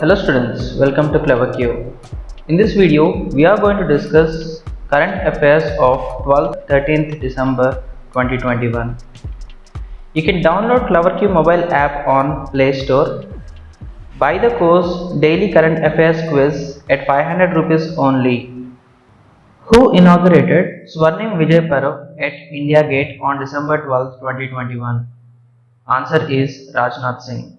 Hello students, welcome to CleverQ. In this video, we are going to discuss current affairs of 12th 13th December 2021. You can download CleverQ mobile app on Play Store. Buy the course Daily Current Affairs Quiz at 500 rupees only. Who inaugurated Swarnim Vijay Parab at India Gate on December 12, 2021? Answer is Rajnath Singh.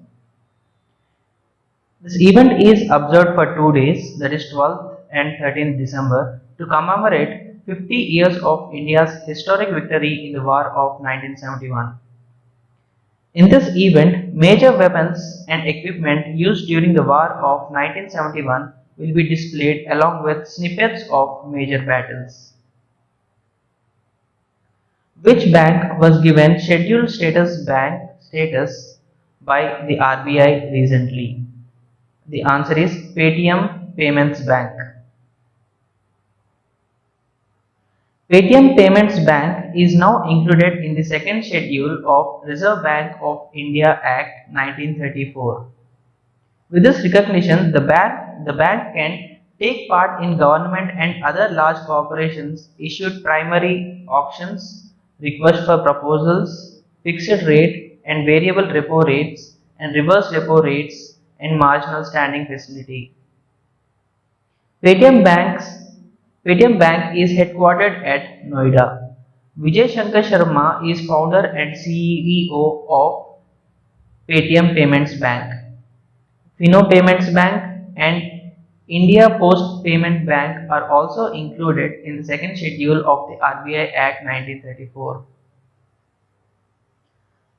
This event is observed for 2 days, that is 12th and 13th December, to commemorate 50 years of India's historic victory in the War of 1971. In this event, major weapons and equipment used during the War of 1971 will be displayed along with snippets of major battles. Which bank was given scheduled status bank status by the RBI recently? The answer is Paytm Payments Bank. Paytm Payments Bank is now included in the second schedule of Reserve Bank of India Act 1934. With this recognition, the bank can take part in government and other large corporations issued primary auctions, request for proposals, fixed rate and variable repo rates, and reverse repo rates and marginal standing facility. Paytm Bank is headquartered at Noida. Vijay Shankar Sharma is founder and CEO of Paytm Payments Bank. Fino Payments Bank and India Post Payment Bank are also included in the second schedule of the RBI Act 1934.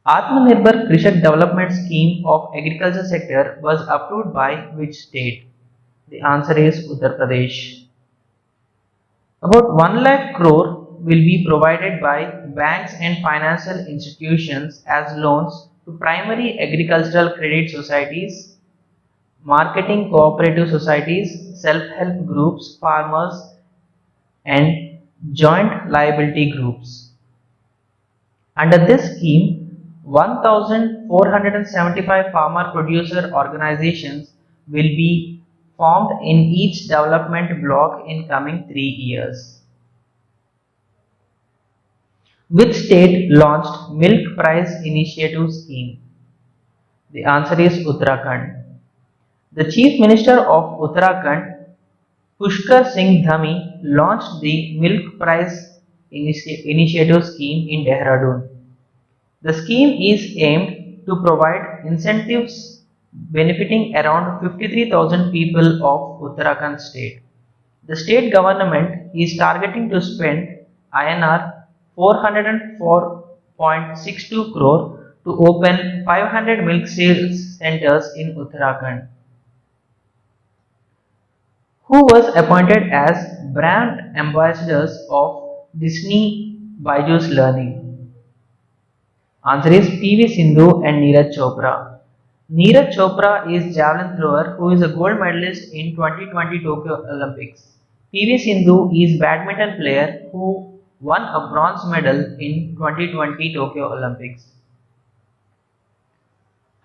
Atmanirbhar Krishak Development Scheme of Agriculture Sector was approved by which state? The answer is Uttar Pradesh. About 1 lakh crore will be provided by banks and financial institutions as loans to primary agricultural credit societies, marketing cooperative societies, self-help groups, farmers, and joint liability groups. Under this scheme, 1,475 farmer producer organizations will be formed in each development block in coming 3 years. Which state launched Milk Price Initiative scheme? The answer is Uttarakhand. The Chief Minister of Uttarakhand, Pushkar Singh Dhami, launched the Milk Price Initiative scheme in Dehradun. The scheme is aimed to provide incentives benefiting around 53,000 people of Uttarakhand state. The state government is targeting to spend INR 404.62 crore to open 500 milk sales centers in Uttarakhand. Who was appointed as brand ambassadors of Disney Byju's Learning? Answer is PV Sindhu and Neeraj Chopra. Neeraj Chopra is javelin thrower who is a gold medalist in 2020 Tokyo Olympics. PV Sindhu is badminton player who won a bronze medal in 2020 Tokyo Olympics.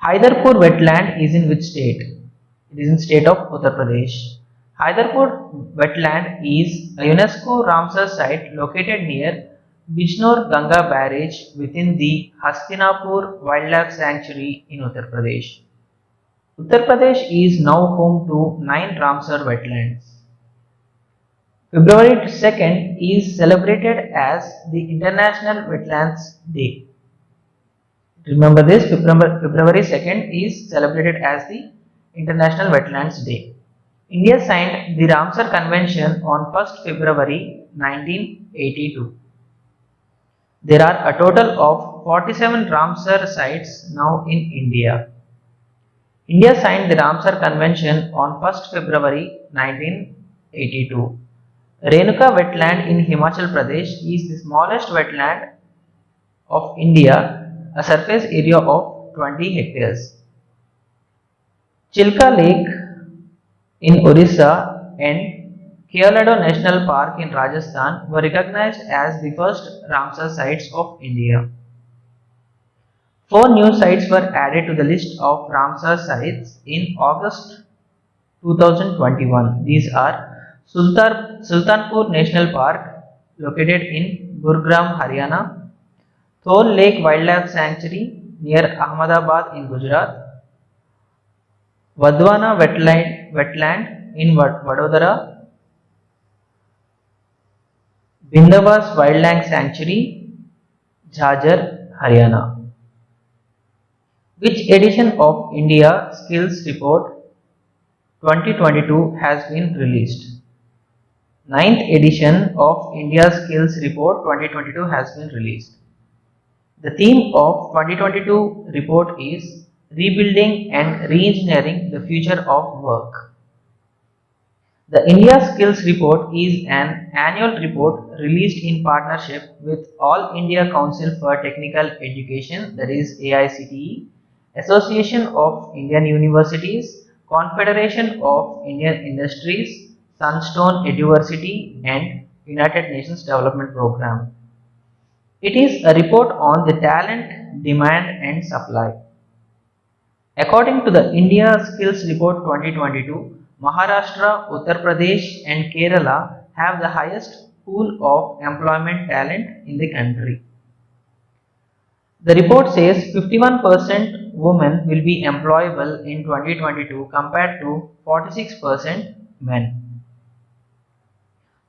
Haidarpur wetland is in which state? It is in state of Uttar Pradesh. Haidarpur wetland is a UNESCO Ramsar site located near Bijnor Ganga barrage within the Hastinapur Wildlife Sanctuary in Uttar Pradesh. Uttar Pradesh is now home to 9 Ramsar wetlands. February 2nd is celebrated as the International Wetlands Day. Remember this, February 2nd is celebrated as the International Wetlands Day. India signed the Ramsar Convention on 1st February 1982. There are a total of 47 Ramsar sites now in India. India signed the Ramsar Convention on 1st February 1982. Renuka wetland in Himachal Pradesh is the smallest wetland of India, a surface area of 20 hectares. Chilka Lake in Orissa and Kealado National Park in Rajasthan were recognized as the first Ramsar sites of India. 4 new sites were added to the list of Ramsar sites in August 2021. These are Sultanpur National Park located in Gurugram, Haryana, Thol Lake Wildlife Sanctuary near Ahmedabad in Gujarat, Vadwana Wetland in Vadodara, Bindabas Wildlife Sanctuary, Jhajjar, Haryana. Which edition of India Skills Report 2022 has been released? Ninth edition of India Skills Report 2022 has been released. The theme of 2022 report is Rebuilding and Reengineering the Future of Work. The India Skills Report is an annual report released in partnership with All India Council for Technical Education, that is AICTE, Association of Indian Universities, Confederation of Indian Industries, Sunstone University, and United Nations Development Programme. It is a report on the talent, demand and supply. According to the India Skills Report 2022, Maharashtra, Uttar Pradesh and Kerala have the highest pool of employment talent in the country. The report says 51% women will be employable in 2022 compared to 46% men.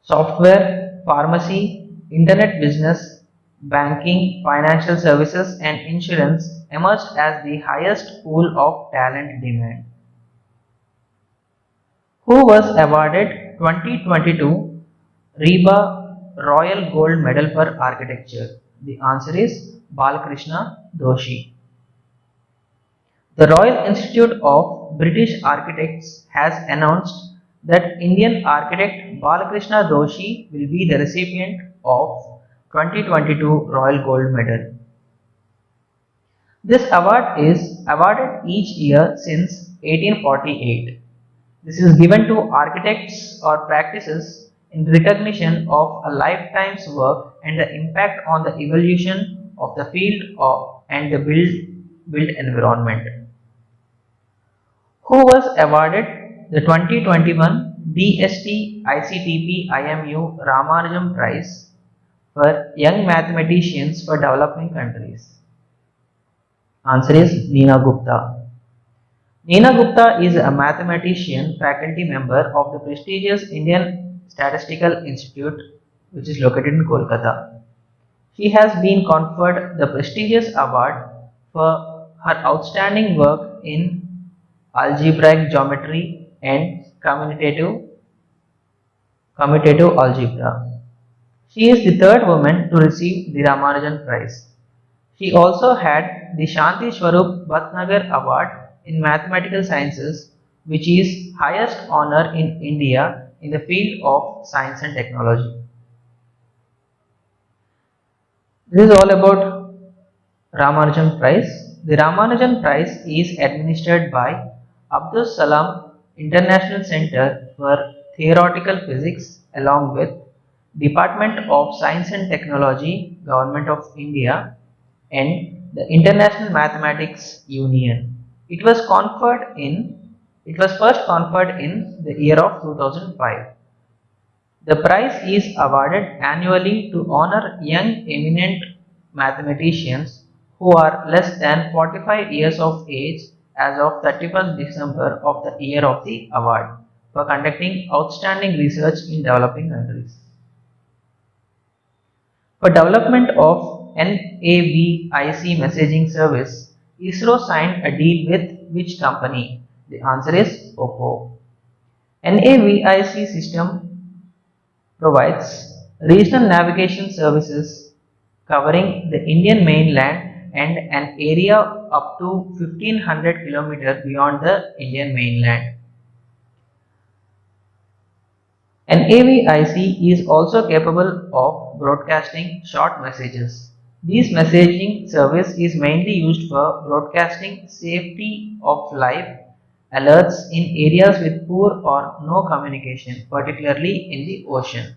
Software, pharmacy, internet business, banking, financial services and insurance emerged as the highest pool of talent demand. Who was awarded 2022 RIBA Royal Gold Medal for Architecture? The answer is Balakrishna Doshi. The Royal Institute of British Architects has announced that Indian architect Balakrishna Doshi will be the recipient of 2022 Royal Gold Medal. This award is awarded each year since 1848. This is given to architects or practices in recognition of a lifetime's work and the impact on the evolution of the field and the built environment. Who was awarded the 2021 DST ICTP IMU Ramanujam Prize for Young Mathematicians for Developing Countries? Answer is Neena Gupta. Neena Gupta is a mathematician faculty member of the prestigious Indian Statistical Institute, which is located in Kolkata. She has been conferred the prestigious award for her outstanding work in algebraic geometry and commutative algebra. She is the third woman to receive the Ramanujan Prize. She also had the Shanti Swarup Bhatnagar Award in Mathematical Sciences, which is highest honor in India in the field of science and technology. This is all about Ramanujan Prize. The Ramanujan Prize is administered by Abdus Salam International Center for Theoretical Physics along with Department of Science and Technology, Government of India and the International Mathematics Union. It was first conferred in the year of 2005. The prize is awarded annually to honor young eminent mathematicians who are less than 45 years of age as of 31st December of the year of the award for conducting outstanding research in developing countries. For development of NAVIC messaging service, ISRO signed a deal with which company? The answer is OPPO. NAVIC system provides regional navigation services covering the Indian mainland and an area up to 1500 km beyond the Indian mainland. NAVIC is also capable of broadcasting short messages. This messaging service is mainly used for broadcasting safety of life alerts in areas with poor or no communication, particularly in the ocean.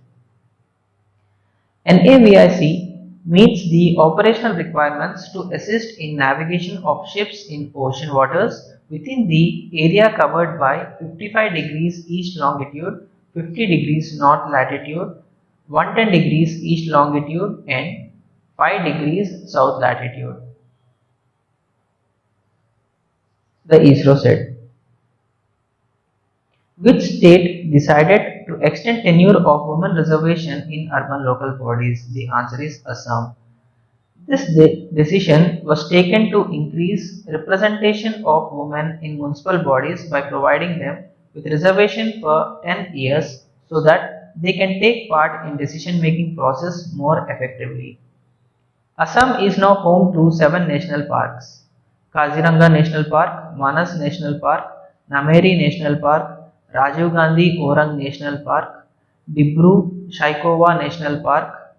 NAVIC meets the operational requirements to assist in navigation of ships in ocean waters within the area covered by 55 degrees east longitude, 50 degrees north latitude, 110 degrees east longitude and 5 degrees south latitude. The ISRO said. Which state decided to extend tenure of women reservation in urban local bodies? The answer is Assam. This decision was taken to increase representation of women in municipal bodies by providing them with reservation for 10 years so that they can take part in decision making process more effectively. Assam is now home to 7 national parks: Kaziranga National Park, Manas National Park, Nameri National Park, Rajiv Gandhi Orang National Park, Dibru-Saikhowa National Park,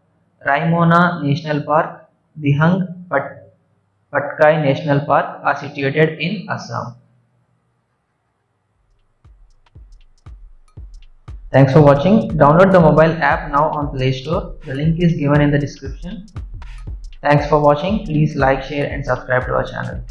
Raimona National Park, Dihang Patkai National Park are situated in Assam. Thanks for watching. Download the mobile app now on Play Store. The link is given in the description. Thanks for watching. Please like, share and subscribe to our channel.